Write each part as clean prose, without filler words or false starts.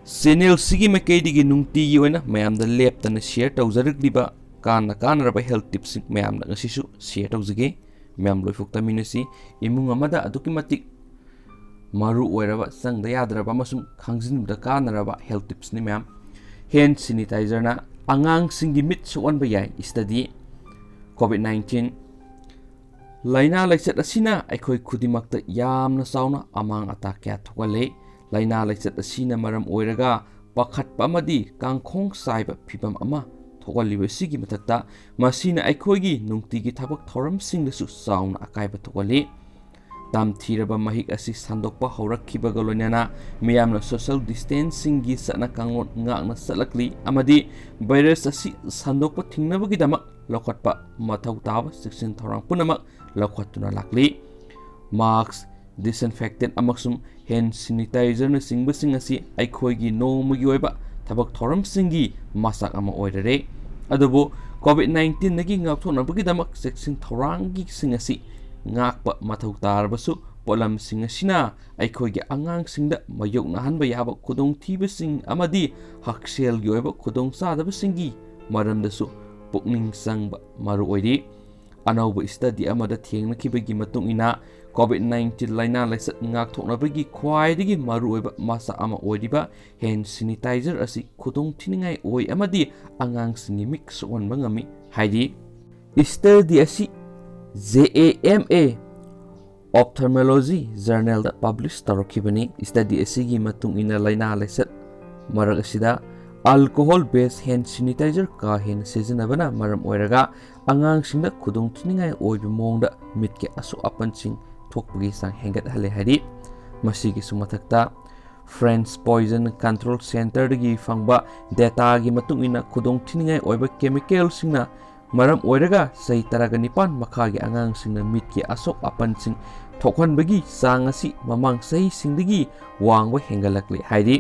Channel sigi maikaidigi nungtigi oina mayamda leptana share tawjarikliba kanaraba health tips mayamda ngasisu share tawjage mayam loifoktaminasi imung amada aduki matik maru oiraba sangda yadraba amasung khangjinbda kanaraba health tips ni mayam hand sanitizer na angang singi mit suonba yai study COVID-19 laina laichat asina aikhoi khudimakta yamna sauna amang ata kya thokale laina laichat asina maram oiraga pakhatpa amadi kangkhong saiba phibam ama thokaliba sigi mathakta masina aikhoigi nungtigi thabak thoram singdasu sauna akaiba thokali tam thiraba mahik asi sandokpa haurakhibaga loinana miyamna social distancing gi sana kanglon ngakna salakli amadi virus asi sandokpa thingnabagi damak lokhatpa mathau taba section thorang punamak lokhatuna lakli mask disinfectant amasum hand sanitizer na singbasing asi aikhoigi nomagi oiba thabak thoram singi masak ama oirare adubo COVID-19 nagi ngakthonabagi damak section thorangi singasi ngakpa mathau tarbasu polam singasina aikhoigi angang singda mayokna hanba yaba khudong thiba sing amadi haksel gi oiba khudong sadaba singi maramdasu pukning sangba maru oiri anauba study amada thengna khibagi matung ina COVID-19 laina laisat ngakthoknabagi khwaidagi maru oiba masa ama oiriba hand sanitizer asi khudong thiningai oi amadi angang singi mix on bangami haidi study asi JAMA Ophthalmology Journal da publish tarokibani study asigi matung ina laina laisat marag asida alcohol based hand sanitizer ka hen seasonabana maram oiraga angang singda khudong thiningai oibi mongda mitke asu apansing thokpagi sang hengat hale hari masigi sumathakta French Poison Control Center dagi fangba data gi matung ina khudong thiningai oiba chemical singna maram oiraga sai taraga nipan makhagi angang singna mitki asok apan sing thokhan bagi sangasi mamang sai singdagi wangwa hengalakli haidi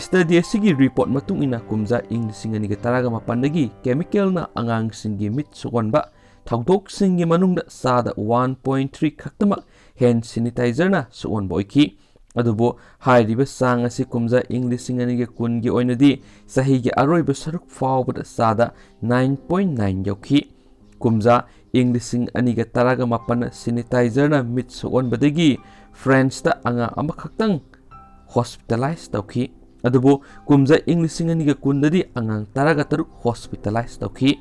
study asigi report matung ina kumja ing singani ga taraga mapandagi chemical na angang singi mit sukonba thagdok singi manungda sada 1.3 khaktamak hand sanitizer na suon boiki adubo hairiba sangasi kumja ing singani ga kungi oinadi sahi gi aroiba saruk fawbada sada 9.9 yauki kumja ing sing ani ga taraga mapan sanitizer na mit suon badagi France ta anga ama khaktang hospitalized tauki adubo kumja ing singani ga kundadi angang taraga taruk hospitalized tauki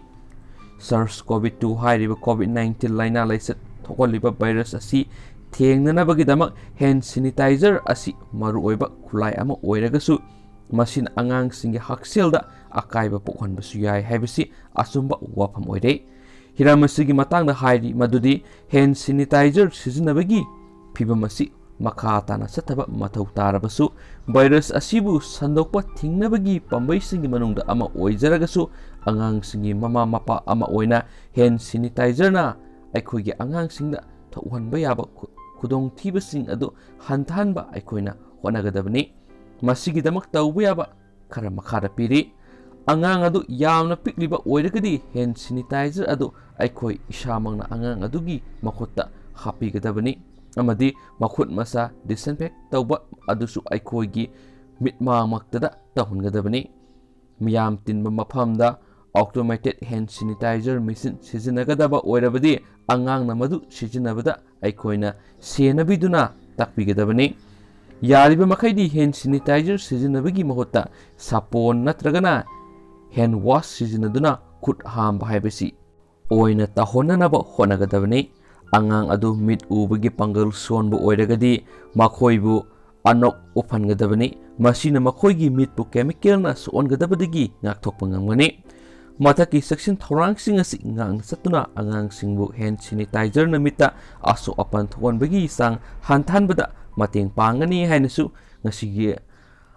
SARS-CoV-2 hairiba COVID-19 laina laisat thokoliba virus asi thengnanabagi damak hand sanitizer asi maru oiba khulai ama oiragasu masin angang singi hakselda akaiba pokhanbasu yai haibasi asumba wafam oire hiramasigi matangda hairi madudi hand sanitizer sizinabagi phibamasi makhatana sataba mathau tarabasu virus asibu sandokpa thingnabagi pambai singi manungda ama oijaragasu angang singi mama mapa ama oina hand sanitizer na aikhoigi angang singda thauhanba yaba khudong thiba sing adu hanthanba aikhoina honagadabani masigi damak tawbu yaba khara makhara piri angang adu yamna pikliba oiragadi hand sanitizer adu aikhoi isamangna angang adugi makhutta hapigadabani amadi makhut masa disinfect tawba adusu aikhoigi mitma maktada tahungadabani miyam tinba maphamda automated hand sanitizer machine sijinagadaba oirabadi angang na madu sijinabada aikhoina senabiduna takpigadabani yariba makhaidi hand sanitizer sijinabagi mahutta sapon natragana hand wash sijinaduna khut ham bhaibasi oina tahonanaba honagadabani angang adu mit ubagi pangal sonbu oiragadi makhoibu anok uphangadabani masina makhoigi mitbu chemical na songadabadagi ngakthokpa ngamgani mathaki section thorang sing asi ngang satuna angang singbu hand sanitizer na mita aso apan thon bagi sang hanthanbada mateng pangani hainasu ngasigi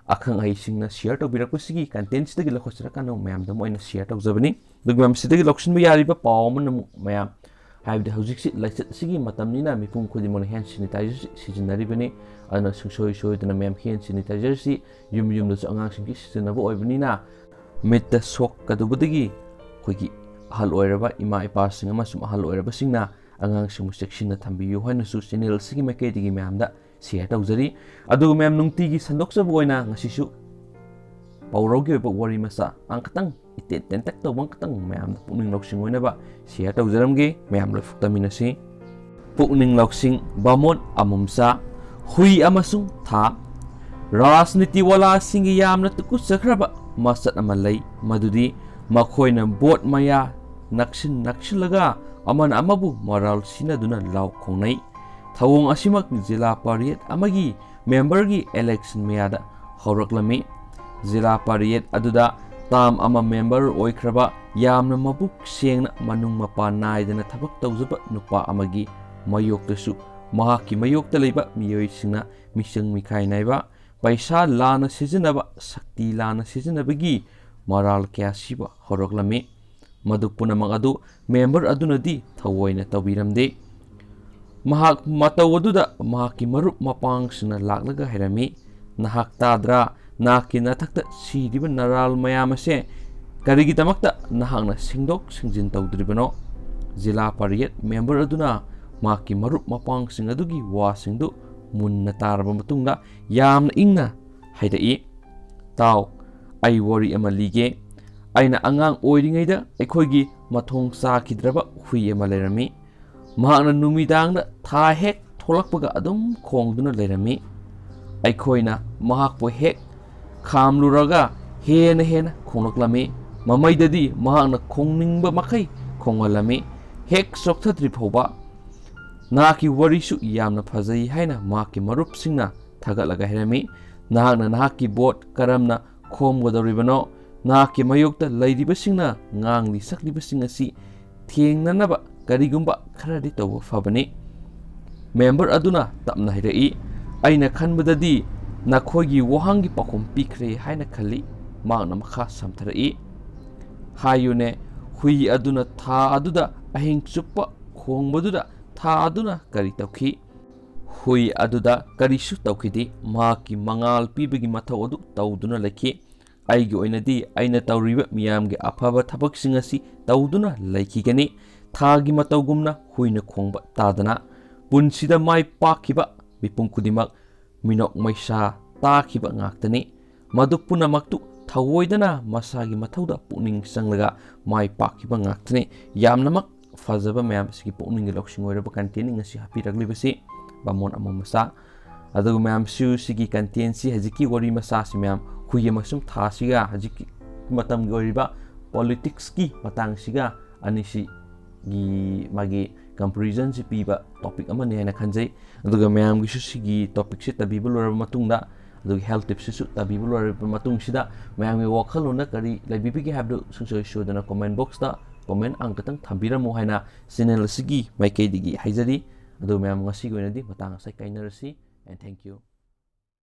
akhang ai singna share to birak sigi contents dagi lokhosra kanu mayam da moina share to zabani dugmam sidagi lokshin bi yari ba pawman mayam haibda hojiksi laichat sigi matamnina mipum khudimon hand sanitizer sijinari bani ana sungsoi soidana mayam hand sanitizer si yum da angang singi sijinaba oibnina Meta sok kadubudagi koigi ahal oiraba ima ipa sing amasum ahal oiraba singna angang simu section na thambiyu hainasu channel sigi makedigi mayamda share tawjari aduga mayam nungtigi sandoksabu oina ngasisu ꯄꯥꯎꯔꯧꯒꯤ ꯑꯣꯏꯕ ꯋꯥꯔꯤ ꯃꯆꯥ ꯑꯪꯀꯇꯪ ꯏꯇꯦꯟ ꯇꯦꯟꯇꯛ ꯇꯧꯕ ꯑꯪꯀꯇꯪ ꯃꯌꯥꯝꯗ ꯄꯨꯛꯅꯤꯡ ꯂꯧꯁꯤꯡ ꯑꯣꯏꯅꯕ ꯁꯤꯌꯔ ꯇꯧꯖꯔꯝꯒꯦ ꯃꯌꯥꯝ ꯂꯣꯏ ꯐꯨꯛꯇꯃꯤꯟꯅꯁꯤ ꯄꯨꯛꯅꯤꯡ ꯂꯧꯁꯤꯡ ꯕꯥꯃꯣꯟ ꯑꯃꯨꯝꯆꯥ ꯍꯨꯏ ꯑꯃꯁꯨꯡ ꯊꯥ ꯔꯥꯖꯅꯤꯇꯤ ꯋꯥꯂꯥꯁꯤꯡꯒꯤ ꯌꯥꯝꯅ ꯇꯨꯀꯨꯠꯆꯈ꯭ꯔꯕ ꯃꯆꯠ ꯑꯃ ꯂꯩ ꯃꯗꯨꯗꯤ ꯃꯈꯣꯏꯅ ꯕꯣꯠ ꯃꯌꯥ ꯅꯛꯁꯤꯜꯂꯒ ꯑꯃꯅ ꯑꯃꯕꯨ ꯃꯔꯥꯜ ꯁꯤꯟꯅꯗꯨꯅ ꯂꯥꯎ ꯈꯣꯡꯅꯩ ꯊꯧꯑꯣꯡ ꯑꯁꯤꯃꯛ ꯖꯤꯂꯥ ꯄꯔꯤꯌꯠ ꯑꯃꯒꯤ ꯃꯦꯝꯕꯔꯒꯤ ꯏꯂꯦꯛꯁꯟ ꯃꯌꯥꯗ ꯍꯧꯔꯛꯂꯝꯃꯤ ꯖꯤꯂꯥ ꯄꯔꯤꯌꯠ ꯑꯗꯨꯗ ꯇꯥꯝ ꯑꯃ ꯃꯦꯝꯕꯔ ꯑꯣꯏꯈ꯭ꯔꯕ ꯌꯥꯝꯅ ꯃꯕꯨꯛ ꯁꯦꯡꯅ ꯃꯅꯨꯡ ꯃꯄꯥꯟ ꯅꯥꯏꯗꯅ ꯊꯕꯛ ꯇꯧꯖꯕ ꯅꯨꯄꯥ ꯑꯃꯒꯤ ꯃꯥꯌꯣꯛꯇꯁꯨ ꯃꯍꯥꯛꯀꯤ ꯃꯥꯌꯣꯛꯇ ꯂꯩꯕ ꯃꯤꯑꯣꯏꯁꯤꯡꯅ ꯃꯤꯆꯪ ꯃꯤꯈꯥꯏ ꯅꯥꯏꯕ ꯄꯩꯁꯥ ꯂꯥꯟꯅ ꯁꯤꯖꯤꯟꯅꯕ ꯁꯛꯇꯤ ꯂꯥꯟꯅ ꯁꯤꯖꯤꯟꯅꯕꯒꯤ ꯃꯔꯥꯜ ꯀꯌꯥ ꯁꯤꯕ ꯍꯧꯔꯛꯂꯝꯃꯤ ꯃꯗꯨ ꯄꯨꯝꯅꯃꯛ ꯑꯗꯨ ꯃꯦꯝꯕꯔ ꯑꯗꯨꯅꯗꯤ ꯊꯑꯣꯏꯅ ꯇꯧꯕꯤꯔꯝꯗꯦ ꯃꯍꯥꯛ ꯃꯇꯧ ꯑꯗꯨꯗ ꯃꯍꯥꯛꯀꯤ ꯃꯔꯨꯞ ꯃꯄꯥꯡꯁꯤꯡꯅ ꯂꯥꯛꯂꯒ ꯍꯥꯏꯔꯝꯃꯤ ꯅꯍꯥꯛ ꯇꯥꯗ꯭ꯔꯥ ꯅꯍꯥꯛꯀꯤ ꯅꯊꯛꯇ ꯁꯤꯔꯤꯕ ꯅꯔꯥꯜ ꯃꯌꯥꯝ ꯑꯁꯦ ꯀꯔꯤꯒꯤꯗꯃꯛꯇ ꯅꯍꯥꯛꯅ ꯁꯦꯡꯗꯣꯛ ꯁꯦꯡꯖꯤꯟ ꯇꯧꯗ꯭ꯔꯤꯕꯅꯣ ꯖꯤꯂꯥ ꯄꯔꯤꯌꯠ ꯃꯦꯝꯕꯔ ꯑꯗꯨꯅ ꯃꯍꯥꯛꯀꯤ ꯃꯔꯨꯞ ꯃꯄꯥꯡꯁꯤꯡ ꯑꯗꯨꯒꯤ ꯋꯥꯁꯤꯡꯗꯨ ꯃꯨꯟꯅ ꯇꯥꯔꯕ ꯃꯇꯨꯡꯗ ꯌꯥꯝꯅ ꯏꯪꯅ ꯍꯥꯏꯔꯛꯏ ꯇꯥꯎ ꯑꯩ ꯋꯥꯔꯤ ꯑꯃ ꯂꯤꯒꯦ ꯑꯩꯅ ꯑꯉꯥꯡ ꯑꯣꯏꯔꯤꯉꯩꯗ ꯑꯩꯈꯣꯏꯒꯤ ꯃꯊꯣꯡ ꯆꯥꯈꯤꯗ꯭ꯔꯕ ꯍꯨꯏ ꯑꯃ ꯂꯩꯔꯝꯃꯤ ꯃꯍꯥꯛꯅ ꯅꯨꯃꯤꯗꯥꯡꯗ ꯊꯥ ꯍꯦꯛ ꯊꯣꯛꯂꯛꯄꯒ ꯑꯗꯨꯝ ꯈꯣꯡꯗꯨꯅ ꯂꯩꯔꯝꯃꯤ ꯑꯩꯈꯣꯏꯅ ꯃꯍꯥꯛꯄꯨ ꯍꯦꯛ ꯈꯥꯝꯂꯨꯔꯒ ꯍꯦꯟꯅ ꯈꯣꯡꯂꯛꯂꯝꯃꯤ ꯃꯃꯩꯗꯗꯤ ꯃꯍꯥꯛꯅ ꯈꯣꯡꯅꯤꯡꯕ ꯃꯈꯩ ꯈꯣꯡꯍꯜꯂꯝꯃꯤ ꯍꯦꯛ ꯆꯣꯛꯊꯗ꯭ꯔꯤ ꯐꯥꯎꯕ ꯅꯍꯥꯛꯀꯤ ꯋꯥꯔꯤꯁꯨ ꯌꯥꯝꯅ ꯐꯖꯩ ꯍꯥꯏꯅ ꯃꯍꯥꯛꯀꯤ ꯃꯔꯨꯞꯁꯤꯡꯅ ꯊꯥꯒꯠꯂꯒ ꯍꯥꯏꯔꯝꯃꯤ ꯅꯍꯥꯛꯅ ꯅꯍꯥꯛꯀꯤ ꯕꯣꯠ ꯀꯔꯝꯅ ꯈꯣꯝꯒꯗꯧꯔꯤꯕꯅꯣ ꯅꯍꯥꯛꯀꯤ ꯃꯥꯌꯣꯛꯇ ꯂꯩꯔꯤꯕꯁꯤꯡꯅ ꯉꯥꯡꯂꯤ ꯁꯛꯂꯤꯕꯁꯤꯡ ꯑꯁꯤ ꯊꯦꯡꯅꯅꯕ ꯀꯔꯤꯒꯨꯝꯕ ꯈꯔꯗꯤ ꯇꯧꯕ ꯐꯕꯅꯤ ꯃꯦꯝꯕꯔ ꯑꯗꯨꯅ ꯇꯞꯅ ꯍꯥꯏꯔꯛꯏ ꯑꯩꯅ ꯈꯟꯕꯗꯗꯤ ꯅꯈꯣꯏꯒꯤ ꯋꯥꯍꯪꯒꯤ ꯄꯥꯎꯈꯨꯝ ꯄꯤꯈ꯭ꯔꯦ ꯍꯥꯏꯅ ꯈꯜꯂꯤ ꯃꯍꯥꯛꯅ ꯃꯈꯥ ꯁꯝꯊꯔꯛꯏ ꯍꯥꯏꯌꯨꯅꯦ ꯍꯨꯏ ꯑꯗꯨꯅ ꯊꯥ ꯑꯗꯨꯗ ꯑꯍꯤꯡ ꯆꯨꯞꯄ ꯈꯣꯡꯕꯗꯨꯗ ꯊꯥ ꯑꯗꯨꯅ ꯀꯔꯤ ꯇꯧꯈꯤ ꯍꯨꯏ ꯑꯗꯨꯗ ꯀꯔꯤꯁꯨ ꯇꯧꯈꯤꯗꯦ ꯃꯍꯥꯛꯀꯤ ꯃꯉꯥꯜ ꯄꯤꯕꯒꯤ ꯃꯊꯧ ꯑꯗꯨ ꯇꯧꯗꯨꯅ ꯂꯩꯈꯤ ꯑꯩꯒꯤ ꯑꯣꯏꯅꯗꯤ ꯑꯩꯅ ꯇꯧꯔꯤꯕ ꯃꯤꯌꯥꯝꯒꯤ ꯑꯐꯕ ꯊꯕꯛꯁꯤꯡ ꯑꯁꯤ ꯇꯧꯗꯨꯅ ꯂꯩꯈꯤꯒꯅꯤ ꯊꯥꯒꯤ ꯃꯇꯧꯒꯨꯝꯅ ꯍꯨꯏꯅ ꯈꯣꯡꯕ ꯇꯥꯗꯅ ꯄꯨꯟꯁꯤꯗ ꯃꯥꯏ ꯄꯥꯛꯈꯤꯕ ꯃꯤꯄꯨꯝ ꯈꯨꯗꯤꯡꯃꯛ ꯃꯤꯅꯣꯛ ꯃꯩꯁꯥ ꯇꯥꯈꯤꯕ ꯉꯥꯛꯇꯅꯤ ꯃꯗꯨ ꯄꯨꯝꯅꯃꯛꯇꯨ ꯊꯑꯣꯏꯗꯅ ꯃꯁꯥꯒꯤ ꯃꯊꯧꯗ ꯄꯨꯛꯅꯤꯡ ꯆꯪꯂꯒ ꯃꯥꯏ ꯄꯥꯛꯈꯤꯕ ꯉꯥꯛꯇꯅꯤ ꯌꯥꯝꯅꯃꯛ ꯐꯖꯕ ꯃꯌꯥꯝ ꯑꯁꯤꯒꯤ ꯄꯨꯛꯅꯤꯡꯒꯤ ꯂꯧꯁꯤꯡ ꯑꯣꯏꯔꯕ ꯀꯟꯇꯦꯟꯅꯤ ꯉꯁꯤ ꯍꯥꯞꯄꯤꯔꯛꯂꯤꯕꯁꯤ ꯕꯥꯃꯣꯟ ꯑꯃꯨꯝꯆꯥ ꯑꯗꯨꯒ ꯃꯌꯥꯝꯁꯨ ꯁꯤꯒꯤ ꯀꯟꯇꯦꯟꯁꯤ ꯍꯧꯖꯤꯛꯀꯤ ꯋꯥꯔꯤ ꯃꯆꯥꯁꯤ ꯃꯌꯥꯝ ꯍꯨꯏ ꯑꯃꯁꯨꯡ ꯊꯥꯁꯤꯒ ꯍꯧꯖꯤꯛꯀꯤ ꯃꯇꯝꯒꯤ ꯑꯣꯏꯔꯤꯕ ꯄꯣꯂꯤꯇꯤꯛꯁꯀꯤ ꯃꯇꯥꯡꯁꯤꯒ ꯑꯅꯤꯁꯤꯒꯤ ꯃꯥꯒꯤ ꯀꯝꯄꯦꯔꯤꯖꯟꯁꯤ ꯄꯤꯕ ꯇꯣꯄꯤꯛ ꯑꯃꯅꯤ ꯍꯥꯏꯅ ꯈꯟꯖꯩ ꯑꯗꯨꯒ ꯃꯌꯥꯝꯒꯤꯁꯨ ꯁꯤꯒꯤ ꯇꯣꯄꯤꯛꯁꯤ ꯇꯥꯕꯤꯕ ꯂꯣꯏꯔꯕ ꯃꯇꯨꯡꯗ ꯑꯗꯨꯒ ꯍꯦꯜꯊ ꯇꯤꯞꯁꯤꯁꯨ ꯇꯥꯕꯤꯕ ꯂꯣꯏꯔꯕ ꯃꯇꯨꯡꯁꯤꯗ ꯃꯌꯥꯝꯒꯤ ꯋꯥꯈꯜꯂꯣꯟꯗ ꯀꯔꯤ ꯂꯩꯕꯤꯕꯒꯦ ꯍꯥꯏꯕꯗꯨ ꯁꯨꯡꯁꯣꯏ ꯁꯣꯏꯗꯅ ꯀꯣꯃꯦꯟ ꯕꯣꯛꯁꯇ ꯀꯣꯃꯦꯟ ꯑꯃꯈꯛꯇꯪ ꯊꯝꯕꯤꯔꯝꯃꯨ ꯍꯥꯏꯅ ꯆꯦꯅꯦꯜ ꯑꯁꯤꯒꯤ ꯃꯥꯏꯀꯩꯗꯒꯤ ꯍꯥꯏꯖꯔꯤ ꯑꯗꯨ ꯃꯌꯥꯝ ꯉꯁꯤꯒꯤ ꯑꯣꯏꯅꯗꯤ ꯃꯇꯥꯡ ꯑꯁꯤ ꯀꯥꯏꯅꯔꯁꯤ ꯑꯦꯟ ꯊꯦꯡꯛ ꯌꯨ